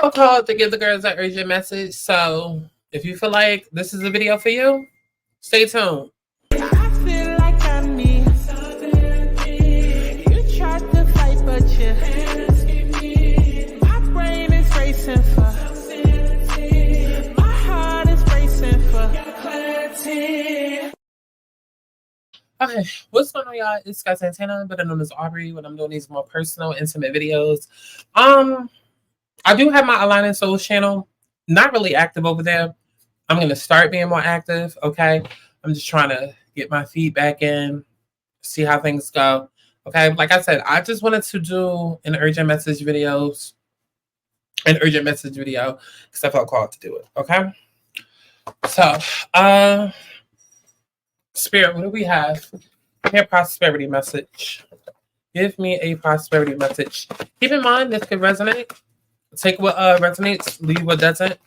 felt called to give the girls an urgent message. So if you feel like this is a video for you, stay tuned. I feel like I need something. You tried to fight, but you my brain is racing for my heart is racing for clarity. Okay, what's going on, y'all? It's Scott Santana, better known as Aubrey, when I'm doing these more personal, intimate videos. I do have my Aligning Souls channel. Not really active over there. I'm going to start being more active, okay? I'm just trying to get my feedback in, see how things go, okay? Like I said, I just wanted to do an urgent message video because I felt called to do it, okay? So, Spirit, what do we have? Here, prosperity message. Give me a prosperity message. Keep in mind, this could resonate. Take what resonates, leave what doesn't.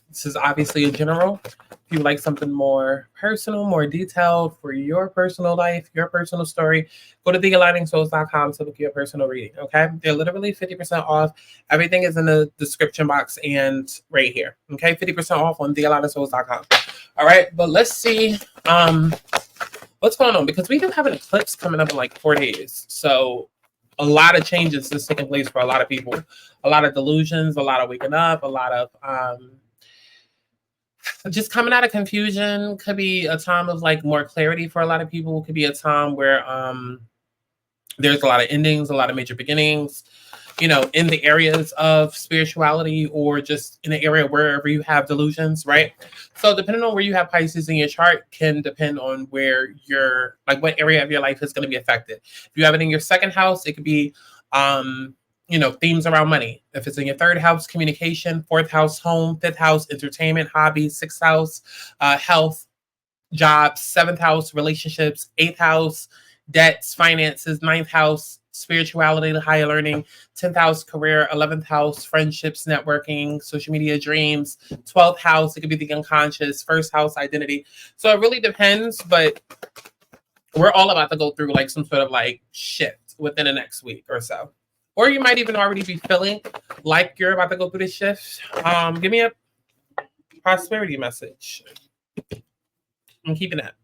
This is obviously a general. If you like something more personal, more detailed for your personal life, your personal story, go to thealigningsouls.com to book your personal reading, okay? They're literally 50% off. Everything is in the description box and right here, okay? 50% off on thealigningsouls.com. All right, but let's see what's going on, because we do have an eclipse coming up in like 4 days. So a lot of changes is taking place for a lot of people. A lot of delusions, a lot of waking up, a lot of just coming out of confusion. Could be a time of like more clarity for a lot of people. Could be a time where there's a lot of endings, a lot of major beginnings, you know, in the areas of spirituality or just in the area wherever you have delusions, right? So depending on where you have Pisces in your chart can depend on where your, like what area of your life is going to be affected. If you have it in your second house, it could be, you know, themes around money. If it's in your third house, communication, fourth house, home, fifth house, entertainment, hobbies, sixth house, health, jobs, seventh house, relationships, eighth house, debts, finances, ninth house, spirituality, higher learning, 10th house, career, 11th house, friendships, networking, social media, dreams, 12th house, it could be the unconscious, first house, identity. So it really depends, but we're all about to go through like some sort of like shift within the next week or so. Or you might even already be feeling like you're about to go through this shift. Give me a prosperity message. I'm keeping that.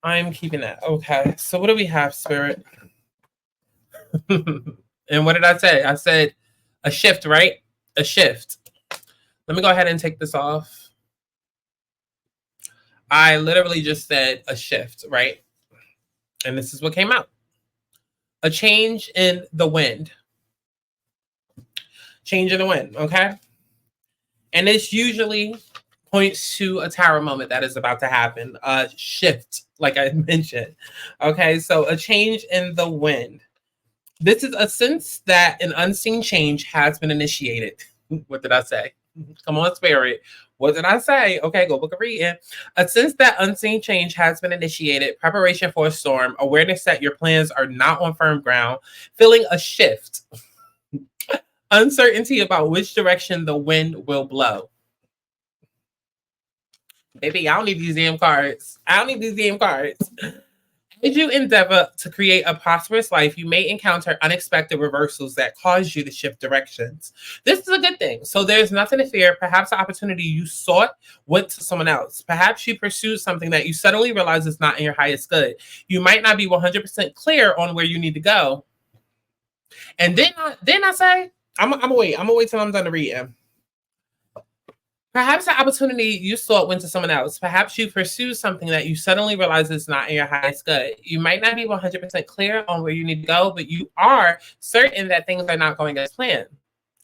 I'm keeping that. Okay. So what do we have, Spirit? And what did I say? I said a shift, right? A shift. Let me go ahead and take this off. I literally just said a shift, right? And this is what came out. A change in the wind. Change in the wind, okay? And this usually points to a tower moment that is about to happen. A shift, like I mentioned. Okay, so a change in the wind. This is a sense that an unseen change has been initiated. What did I say? Come on, Spirit. What did I say? Okay, go book a reading. A sense that unseen change has been initiated, preparation for a storm, awareness that your plans are not on firm ground, feeling a shift, uncertainty about which direction the wind will blow. Baby, I don't need these damn cards. I don't need these damn cards. As you endeavor to create a prosperous life, you may encounter unexpected reversals that cause you to shift directions. This is a good thing. So there's nothing to fear. Perhaps the opportunity you sought went to someone else. Perhaps you pursued something that you suddenly realize is not in your highest good. You might not be 100% clear on where you need to go. And then I say, I'm gonna wait. I'm gonna wait till I'm done to reading. Perhaps the opportunity you sought went to someone else. Perhaps you pursued something that you suddenly realize is not in your highest good. You might not be 100% clear on where you need to go, but you are certain that things are not going as planned.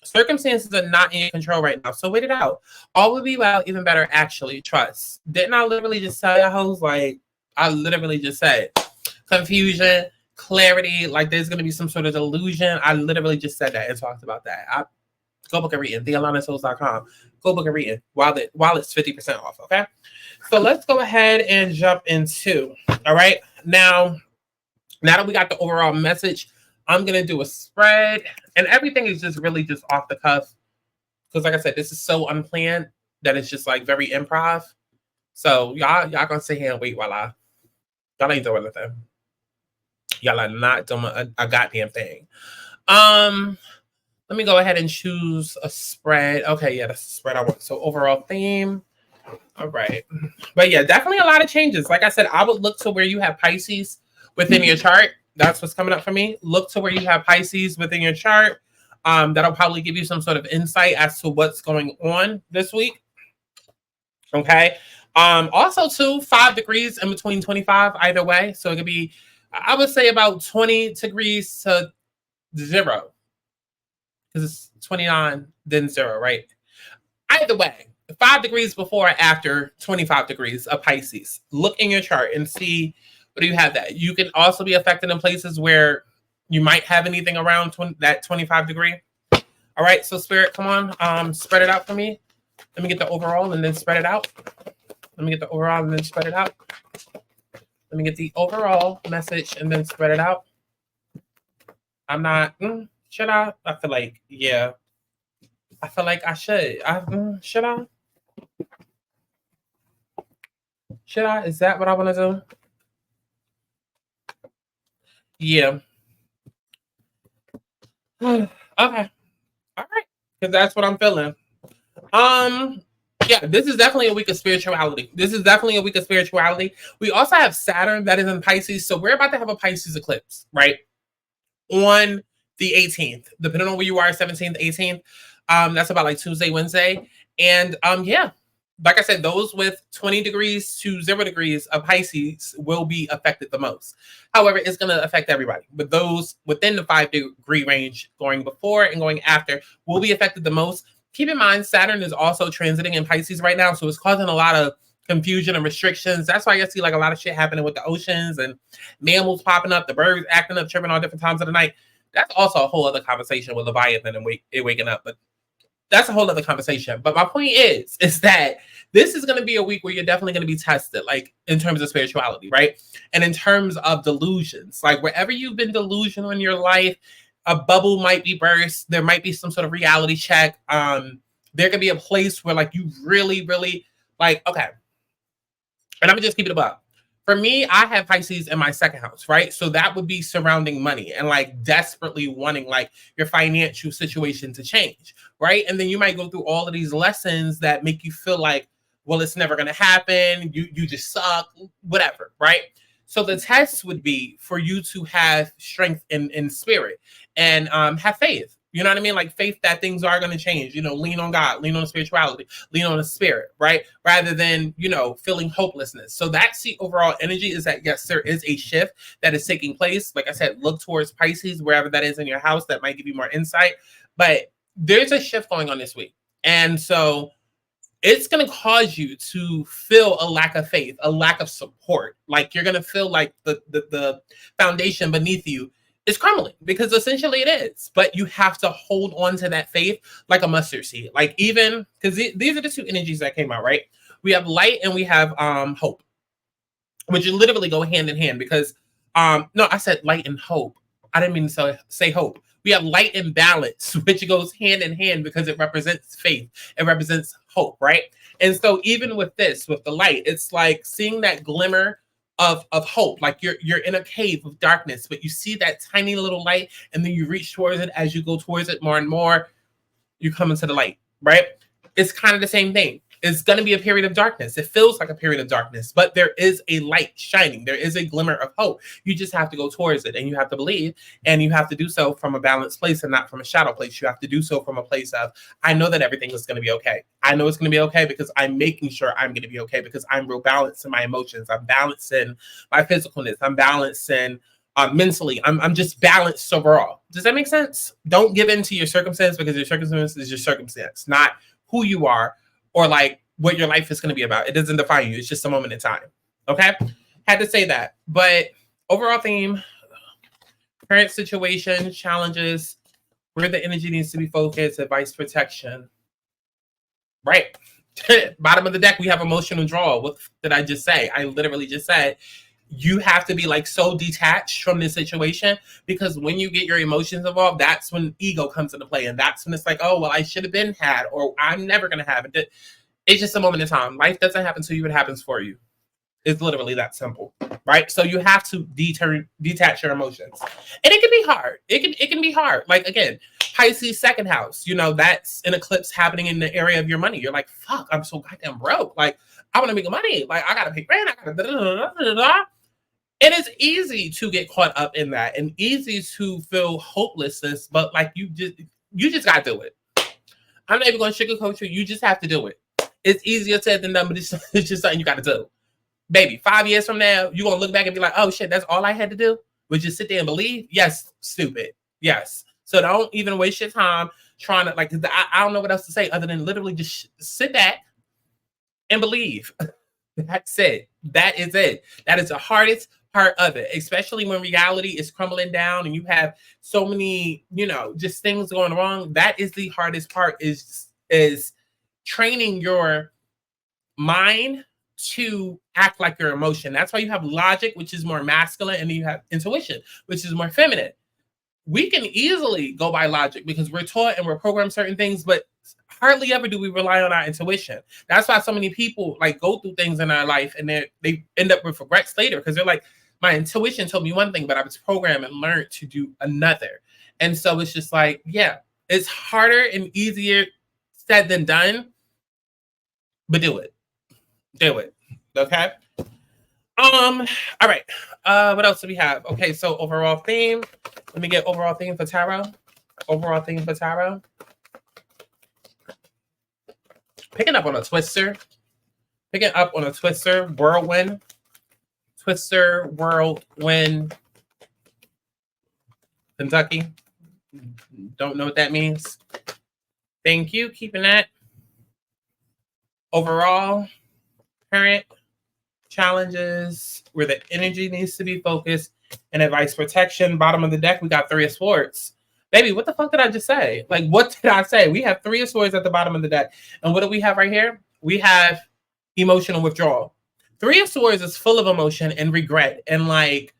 Circumstances are not in your control right now, so wait it out. All will be well, even better, actually. Trust. Didn't I literally just tell y'all hoes? Like, I literally just said confusion, clarity, like there's going to be some sort of delusion. I literally just said that and talked about that. Go book a reading, thealigningsouls.com. Go book a reading while it's 50% off, okay? So let's go ahead and jump into, all right? Now that we got the overall message, I'm going to do a spread. And everything is just really just off the cuff. Because like I said, this is so unplanned that it's just like very improv. So y'all going to sit here and wait while y'all ain't doing anything. Y'all are not doing a goddamn thing. Let me go ahead and choose a spread. Okay, yeah, that's the spread I want. So overall theme. All right. But yeah, definitely a lot of changes. Like I said, I would look to where you have Pisces within your chart. That's what's coming up for me. Look to where you have Pisces within your chart. That'll probably give you some sort of insight as to what's going on this week. Okay. Also too, 5 degrees in between 25 either way. So it could be, I would say about 20 degrees to 0. Because it's 29, then 0, right? Either way, 5 degrees before or after 25 degrees of Pisces. Look in your chart and see what do you have that. You can also be affected in places where you might have anything around that 25 degree. All right, so Spirit, come on, spread it out for me. Let me get the overall and then spread it out. Let me get the overall and then spread it out. Let me get the overall message and then spread it out. I'm not, should I? I feel like, yeah. I feel like I should. Should I? Should I? Is that what I want to do? Yeah. Okay. All right. Because that's what I'm feeling. Yeah, this is definitely a week of spirituality. We also have Saturn that is in Pisces. So we're about to have a Pisces eclipse, right? On the 18th, depending on where you are, 17th, 18th. That's about like Tuesday, Wednesday. And yeah, like I said, those with 20 degrees to 0 degrees of Pisces will be affected the most. However, it's going to affect everybody. But those within the 5-degree range going before and going after will be affected the most. Keep in mind, Saturn is also transiting in Pisces right now. So it's causing a lot of confusion and restrictions. That's why I see like a lot of shit happening with the oceans and mammals popping up, the birds acting up, chirping all different times of the night. That's also a whole other conversation with Leviathan and waking up. But that's a whole other conversation. But my point is that this is going to be a week where you're definitely going to be tested, like in terms of spirituality, right? And in terms of delusions, like wherever you've been delusional in your life, a bubble might be burst. There might be some sort of reality check. There could be a place where like you really, really like, okay. And I'm gonna just keep it above. For me, I have Pisces in my second house, right? So that would be surrounding money and like desperately wanting like your financial situation to change, right? And then you might go through all of these lessons that make you feel like, well, it's never gonna happen. You just suck, whatever, right? So the test would be for you to have strength in spirit and have faith. You know what I mean? Like faith that things are going to change, lean on God, lean on spirituality, lean on the spirit, right? Rather than, feeling hopelessness. So that's the overall energy is that, yes, there is a shift that is taking place. Like I said, look towards Pisces, wherever that is in your house, that might give you more insight. But there's a shift going on this week. And so it's going to cause you to feel a lack of faith, a lack of support. Like you're going to feel like the foundation beneath you is crumbling because essentially it is. But you have to hold on to that faith like a mustard seed. Like even because these are the two energies that came out, right? We have light and we have hope, which literally go hand in hand because no, I said light and hope. I didn't mean to say hope. We have light and balance, which goes hand in hand because it represents faith. It represents hope, right? And so even with this, with the light, it's like seeing that glimmer of hope. Like you're in a cave of darkness, but you see that tiny little light, and then you reach towards it. As you go towards it more and more, you come into the light, right? It's kind of the same thing. It's going to be a period of darkness. It feels like a period of darkness, but there is a light shining. There is a glimmer of hope. You just have to go towards it, and you have to believe, and you have to do so from a balanced place and not from a shadow place. You have to do so from a place of, I know that everything is going to be okay. I know it's going to be okay because I'm making sure I'm going to be okay because I'm real balanced in my emotions. I'm balanced in my physicalness. I'm balanced in mentally. I'm just balanced overall. Does that make sense? Don't give in to your circumstance because your circumstance is your circumstance, not who you are or like what your life is going to be about. It doesn't define you. It's just a moment in time. Okay? Had to say that. But overall theme, current situation, challenges, where the energy needs to be focused, advice, protection. Right. Bottom of the deck, we have emotional draw. What did I just say? I literally just said, you have to be like so detached from this situation because when you get your emotions involved, that's when ego comes into play. And that's when it's like, oh, well, I should have been had, or I'm never going to have it. It's just a moment in time. Life doesn't happen to you. It happens for you. It's literally that simple, right? So you have to detach your emotions, and it can be hard. It can be hard. Like again, Pisces second house. You know, that's an eclipse happening in the area of your money. You're like, fuck, I'm so goddamn broke. Like I want to make money. Like I gotta pay rent. I gotta. It is easy to get caught up in that, and easy to feel hopelessness. But like you just gotta do it. I'm not even going to sugarcoat you. You just have to do it. It's easier said than done, but it's just something you got to do. Baby, 5 years from now, you're going to look back and be like, oh shit, that's all I had to do? Would you sit there and believe? Yes, stupid. Yes. So don't even waste your time trying to, like, I don't know what else to say other than literally just sit back and believe. That's it. That is it. That is the hardest part of it, especially when reality is crumbling down and you have so many, you know, just things going wrong. That is the hardest part is training your mind to act like your emotion. That's why you have logic, which is more masculine, and then you have intuition, which is more feminine. We can easily go by logic because we're taught and we're programmed certain things, but hardly ever do we rely on our intuition. That's why so many people like go through things in our life and they end up with regrets later because they're like, my intuition told me one thing, but I was programmed and learned to do another. And so it's just like, yeah, it's harder and easier said than done, but do it. Do it. Okay. All right. What else do we have? Okay, so overall theme. Let me get overall theme for tarot. Overall theme for tarot. Picking up on a twister. Picking up on a twister. Whirlwind. Twister, whirlwind. Kentucky. Don't know what that means. Thank you. Keeping that. Overall, current challenges where the energy needs to be focused and advice protection. Bottom of the deck, we got 3 of Swords. Baby, what the fuck did I just say? Like, what did I say? We have 3 of Swords at the bottom of the deck. And what do we have right here? We have emotional withdrawal. 3 of Swords is full of emotion and regret. And like,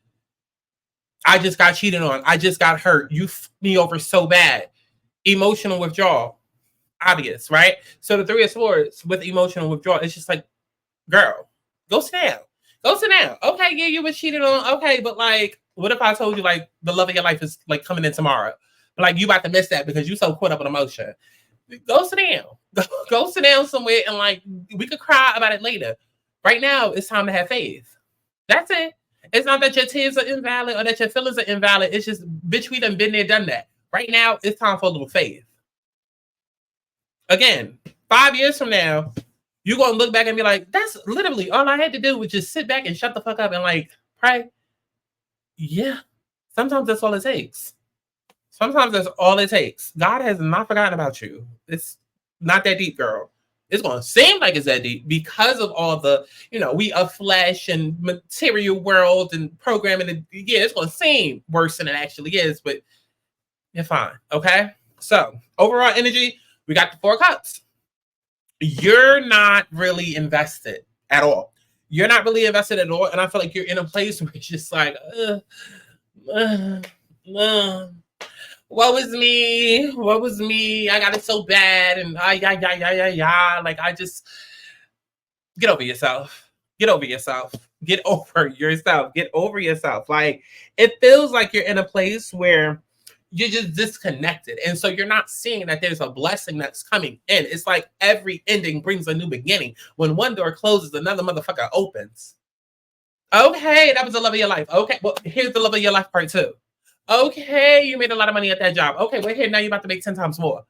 I just got cheated on. I just got hurt. You f***ed me over so bad. Emotional withdrawal. Obvious, right? So the 3 of Swords with emotional withdrawal, it's just like, girl, go sit down. Go sit down. Okay, yeah, you were cheated on. Okay, but like, what if I told you like the love of your life is like coming in tomorrow? Like you about to miss that because you so caught up in emotion. Go sit down. Go sit down somewhere and like we could cry about it later. Right now, it's time to have faith. That's it. It's not that your tears are invalid or that your feelings are invalid. It's just, bitch, we done been there, done that. Right now, it's time for a little faith. Again, 5 years from now, you're going to look back and be like, that's literally all I had to do was just sit back and shut the fuck up and like pray. Yeah. Sometimes that's all it takes. Sometimes that's all it takes. God has not forgotten about you. It's not that deep, girl. It's going to seem like it's that deep because of all the, you know, we are flesh and material world and programming. And yeah, it's going to seem worse than it actually is, but you're fine. Okay. So overall energy, we got the 4 cups. You're not really invested at all. You're not really invested at all. And I feel like you're in a place where it's just like, what was me? What was me? I got it so bad. And like, I just, get over yourself. Get over yourself. Get over yourself. Get over yourself. Like, it feels like you're in a place where you're just disconnected. And so you're not seeing that there's a blessing that's coming in. It's like every ending brings a new beginning. When one door closes, another motherfucker opens. Okay, that was the love of your life. Okay, well, here's the love of your life part 2. Okay, you made a lot of money at that job. Okay, well, here, now you're about to make 10 times more.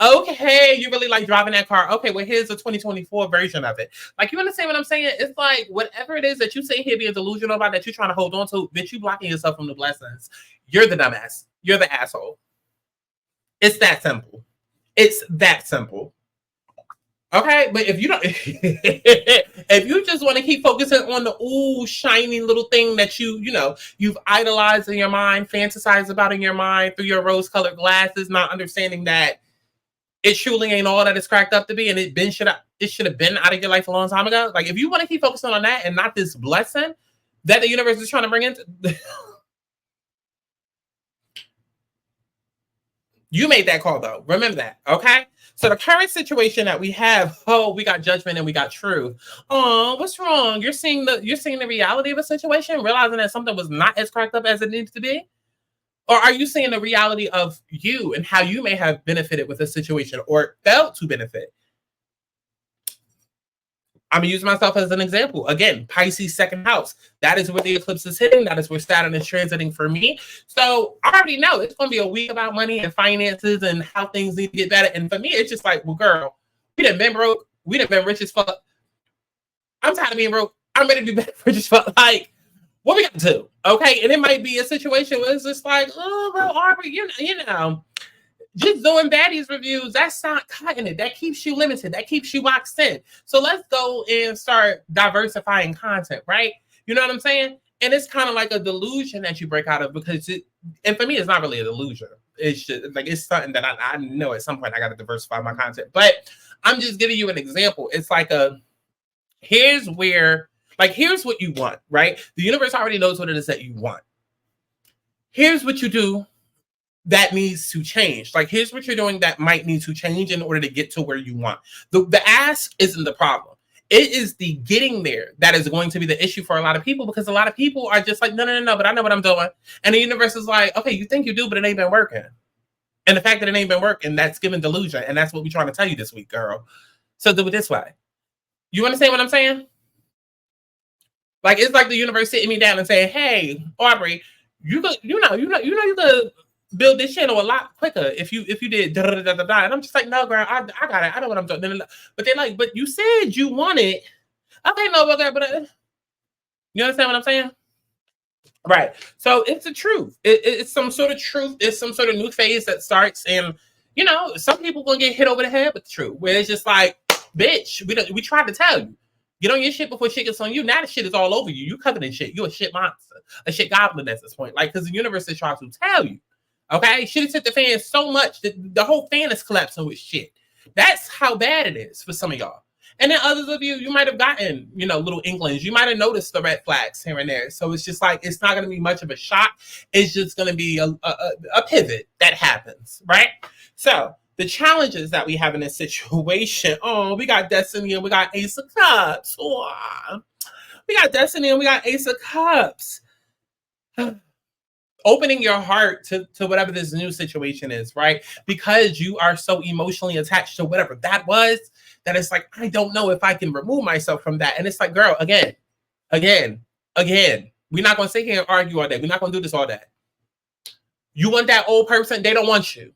Okay, you really like driving that car. Okay, well, here's the 2024 version of it. Like, you understand what I'm saying? It's like, whatever it is that you say here being delusional about that you're trying to hold on to, bitch, you blocking yourself from the blessings. You're the dumbass. You're the asshole. It's that simple. It's that simple. Okay, but if you don't, if you just want to keep focusing on the shiny little thing that you've idolized in your mind, fantasized about in your mind through your rose-colored glasses, not understanding that it truly ain't all that it's cracked up to be, and it should have been out of your life a long time ago. Like, if you want to keep focusing on that and not this blessing that the universe is trying to bring into. You made that call though. Remember that, okay? So the current situation that we have, we got judgment and we got truth. Oh, what's wrong? You're seeing the reality of a situation, realizing that something was not as cracked up as it needs to be? Or are you seeing the reality of you and how you may have benefited with a situation or felt to benefit? I'm going to use myself as an example. Again, Pisces second house. That is where the eclipse is hitting. That is where Saturn is transiting for me. So I already know it's going to be a week about money and finances and how things need to get better. And for me, it's just like, well, girl, we done been broke. We done been rich as fuck. I'm tired of being broke. I'm ready to be rich as fuck. Like, what we got to do? Okay. And it might be a situation where it's just like, oh, well, Aubrey, you know, just doing baddies reviews, that's not cutting it. That keeps you limited. That keeps you boxed in. So let's go and start diversifying content, right? You know what I'm saying? And it's kind of like a delusion that you break out of because and for me, it's not really a delusion. It's just like, it's something that I know at some point I got to diversify my content. But I'm just giving you an example. It's like here's what you want, right? The universe already knows what it is that you want. Here's what you do that needs to change. Like, here's what you're doing that might need to change in order to get to where you want. The ask isn't the problem. It is the getting there that is going to be the issue for a lot of people, because a lot of people are just like, no, but I know what I'm doing. And the universe is like, okay, you think you do, but it ain't been working. And the fact that it ain't been working, that's giving delusion. And that's what we're trying to tell you this week, girl. So do it this way. You understand what I'm saying? Like, it's like the universe sitting me down and saying, hey, Aubrey, you could build this channel a lot quicker if you did da, da, da, da, da. And I'm just like, no, girl, I got it. I know what I'm doing. But they're like, but you said you want it. Okay, no, but you understand what I'm saying? Right. So it's the truth. It's some sort of truth. It's some sort of new phase that starts, and you know, some people gonna get hit over the head with the truth. Where it's just like, bitch, we tried to tell you. Get on your shit before shit gets on you. Now the shit is all over you. You covered in shit. You a shit monster, a shit goblin at this point. Like, because the universe is trying to tell you. Okay, shit has hit the fan so much that the whole fan is collapsing with shit. That's how bad it is for some of y'all. And then others of you might have gotten, you know, little inklings. You might have noticed the red flags here and there. So it's just like, it's not going to be much of a shock. It's just going to be a pivot that happens, right? So the challenges that we have in this situation. Oh, we got Destiny and we got Ace of Cups. Oh, we got Destiny and we got Ace of Cups. Opening your heart to whatever this new situation is, right? Because you are so emotionally attached to whatever that was, that it's like, I don't know if I can remove myself from that. And it's like, girl, again. We're not going to sit here and argue all day. We're not going to do this all day. You want that old person, they don't want you.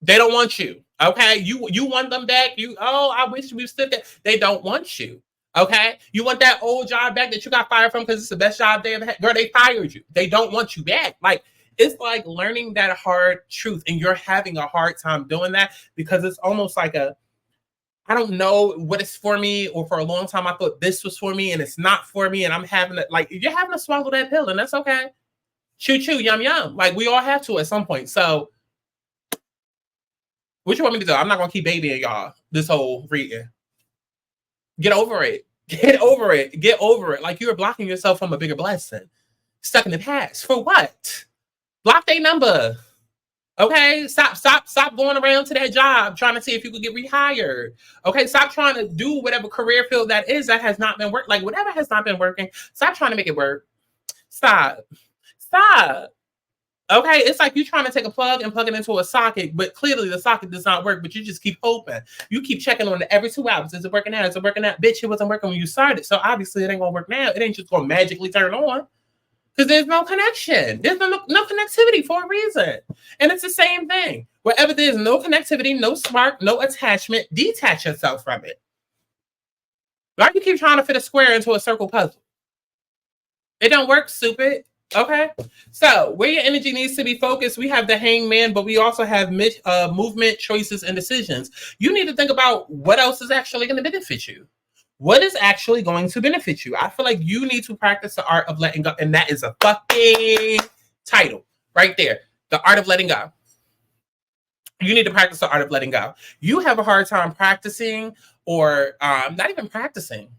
They don't want you, okay? You want them back. I wish we stood there. They don't want you. Okay, you want that old job back that you got fired from because it's the best job they ever had. Girl, they fired you. They don't want you back. Like, it's like learning that hard truth, and you're having a hard time doing that because it's almost like I don't know what is for me, or for a long time I thought this was for me and it's not for me, and I'm having to, like, you're having to swallow that pill, and that's okay. Choo choo, yum yum. Like, we all have to at some point. So, what you want me to do? I'm not gonna keep babying y'all this whole reading. Get over it. Get over it. Get over it. Like, you're blocking yourself from a bigger blessing. Stuck in the past. For what? Block their number. Okay? Stop going around to that job trying to see if you could get rehired. Okay? Stop trying to do whatever career field that is that has not been working. Like, whatever has not been working, stop trying to make it work. Stop. Okay, it's like you trying to take a plug and plug it into a socket, but clearly the socket does not work, but you just keep hoping. You keep checking on it every 2 hours. Is it working out? Is it working out? Bitch, it wasn't working when you started, so obviously it ain't going to work now. It ain't just going to magically turn on because there's no connection. There's no connectivity for a reason. And it's the same thing. Wherever there's no connectivity, no spark, no attachment, detach yourself from it. Why do you keep trying to fit a square into a circle puzzle? It don't work, stupid. Okay, so where your energy needs to be focused, we have the Hangman, but we also have movement, choices, and decisions. You need to think about what else is actually going to benefit you. What is actually going to benefit you? I feel like you need to practice the art of letting go, and that is a fucking title right there. The art of letting go. You need to practice the art of letting go. You have a hard time practicing, or not even practicing.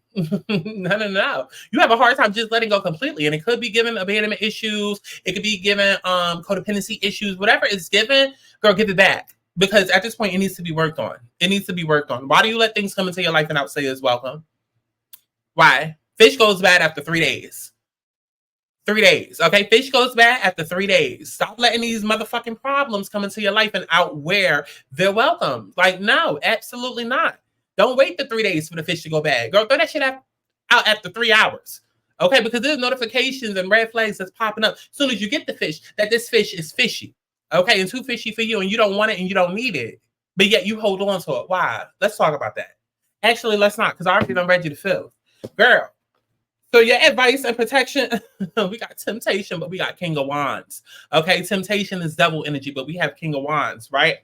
No. You have a hard time just letting go completely. And it could be given abandonment issues. It could be given codependency issues. Whatever is given, girl, give it back. Because at this point, it needs to be worked on. It needs to be worked on. Why do you let things come into your life and not say it's welcome? Why? Fish goes bad after 3 days. 3 days. Okay, fish goes bad after 3 days. Stop letting these motherfucking problems come into your life and outwear their welcome. Like, no, absolutely not. Don't wait the 3 days for the fish to go bad. Girl, throw that shit out after 3 hours. Okay, because there's notifications and red flags that's popping up as soon as you get the fish that this fish is fishy. Okay, and too fishy for you, and you don't want it and you don't need it. But yet you hold on to it. Why? Let's talk about that. Actually, let's not, because I already done read you the feel. Girl. So your advice and protection, we got temptation, but we got King of Wands. Okay, temptation is devil energy, but we have King of Wands, right?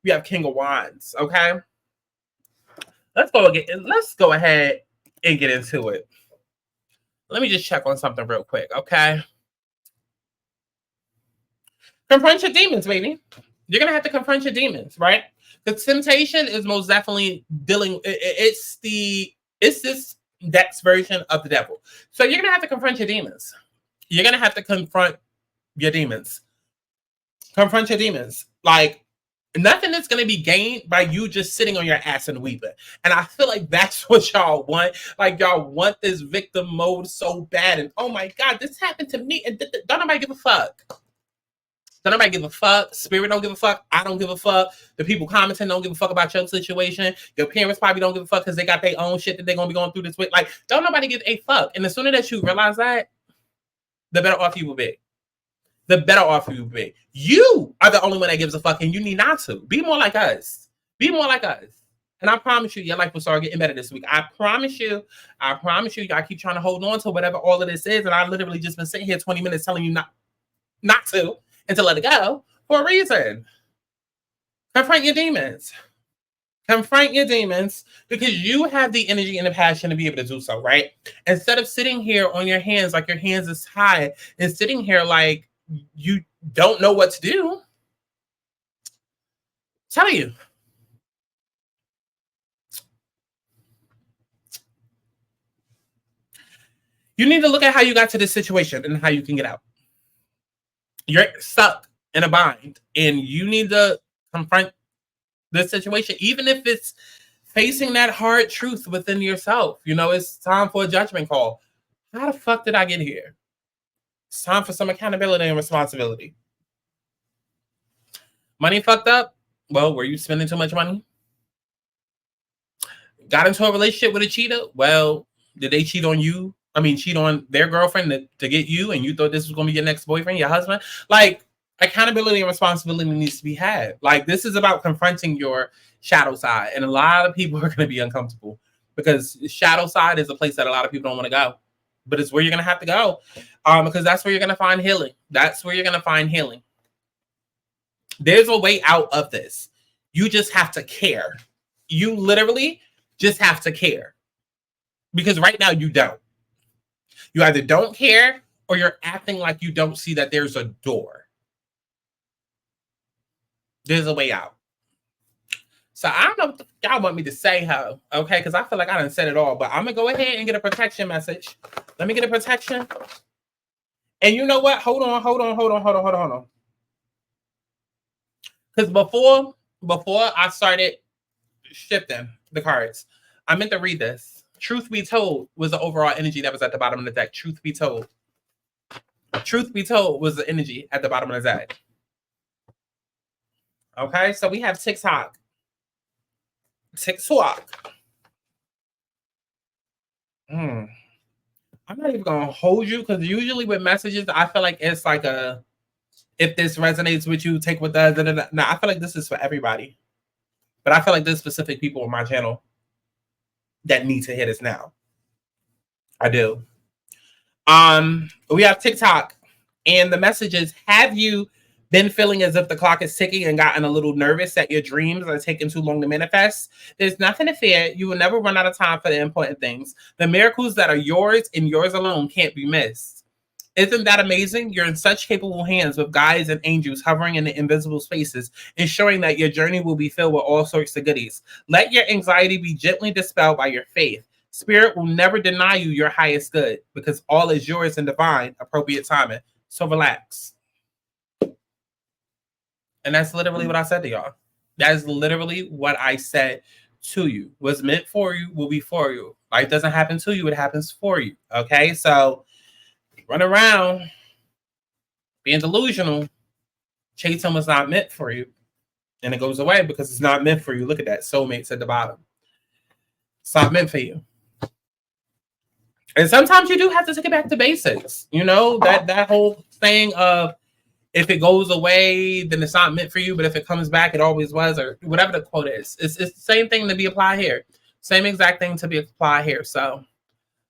We have King of Wands, okay? Let's go ahead and get into it. Let me just check on something real quick, okay? Confront your demons, baby. You're going to have to confront your demons, right? The temptation is most definitely dealing, it's this Dex version of the devil. So you're going to have to confront your demons. You're going to have to confront your demons. Confront your demons. Like, nothing is going to be gained by you just sitting on your ass and weeping. And I feel like that's what y'all want. Like, y'all want this victim mode so bad. And, oh my God, this happened to me. And don't nobody give a fuck. Don't nobody give a fuck. Spirit don't give a fuck. I don't give a fuck. The people commenting don't give a fuck about your situation. Your parents probably don't give a fuck because they got their own shit that they're going to be going through this with. Like, don't nobody give a fuck. And the sooner that you realize that, the better off you will be. The better off you will be. You are the only one that gives a fuck, and you need not to. Be more like us. Be more like us. And I promise you, your life will start getting better this week. I promise you. I promise you. Y'all keep trying to hold on to whatever all of this is. And I literally just been sitting here 20 minutes telling you not to. And to let it go for a reason. Confront your demons. Confront your demons because you have the energy and the passion to be able to do so, right? Instead of sitting here on your hands like your hands is tied and sitting here like you don't know what to do. Tell you. You need to look at how you got to this situation and how you can get out. You're stuck in a bind and you need to confront this situation, even if it's facing that hard truth within yourself. You know, it's time for a judgment call. How the fuck did I get here? It's time for some accountability and responsibility. Money fucked up? Well, were you spending too much money? Got into a relationship with a cheater? Well, did they cheat on you? I mean, cheat on their girlfriend to get you, and you thought this was going to be your next boyfriend, your husband? Like, accountability and responsibility needs to be had. Like, this is about confronting your shadow side, and a lot of people are going to be uncomfortable because shadow side is a place that a lot of people don't want to go, but it's where you're going to have to go because that's where you're going to find healing. That's where you're going to find healing. There's a way out of this. You just have to care. You literally just have to care because right now you don't. You either don't care or you're acting like you don't see that there's a door. There's a way out. So I don't know what y'all want me to say, okay? Because I feel like I done said it all. But I'm going to go ahead and get a protection message. Let me get a protection. And you know what? Hold on. Because before I started shifting the cards, I meant to read this. Truth be told was the overall energy that was at the bottom of the deck. Truth be told. Truth be told was the energy at the bottom of the deck. Okay, so we have TikTok. I'm not even going to hold you because usually with messages, I feel like it's like if this resonates with you, take what does. Now, I feel like this is for everybody. But I feel like there's specific people on my channel that need to hit us now. I do. We have TikTok, and the message is, have you been feeling as if the clock is ticking and gotten a little nervous that your dreams are taking too long to manifest? There's nothing to fear. You will never run out of time for the important things. The miracles that are yours and yours alone can't be missed. Isn't that amazing? You're in such capable hands with guides and angels hovering in the invisible spaces, ensuring that your journey will be filled with all sorts of goodies. Let your anxiety be gently dispelled by your faith. Spirit will never deny you your highest good because all is yours in divine, appropriate timing. So relax. And that's literally what I said to y'all. That is literally what I said to you. What's meant for you will be for you. Life doesn't happen to you, it happens for you. Okay, so run around being delusional, chasing what's not meant for you, and it goes away because it's not meant for you. Look at that, soulmates at the bottom. It's not meant for you. And sometimes you do have to take it back to basics. You know, that whole thing of if it goes away, then it's not meant for you. But if it comes back, it always was, or whatever the quote is. It's the same thing to be applied here. Same exact thing to be applied here. So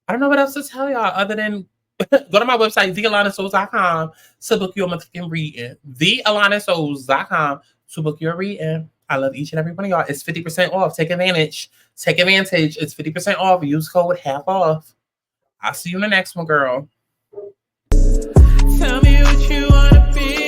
I don't know what else to tell y'all other than go to my website, thealanisouls.com, to book your motherfucking reading. Thealanisouls.com to book your reading. I love each and every one of y'all. It's 50% off. Take advantage. Take advantage. It's 50% off. Use code half off. I'll see you in the next one, girl. Tell me what you wanna be.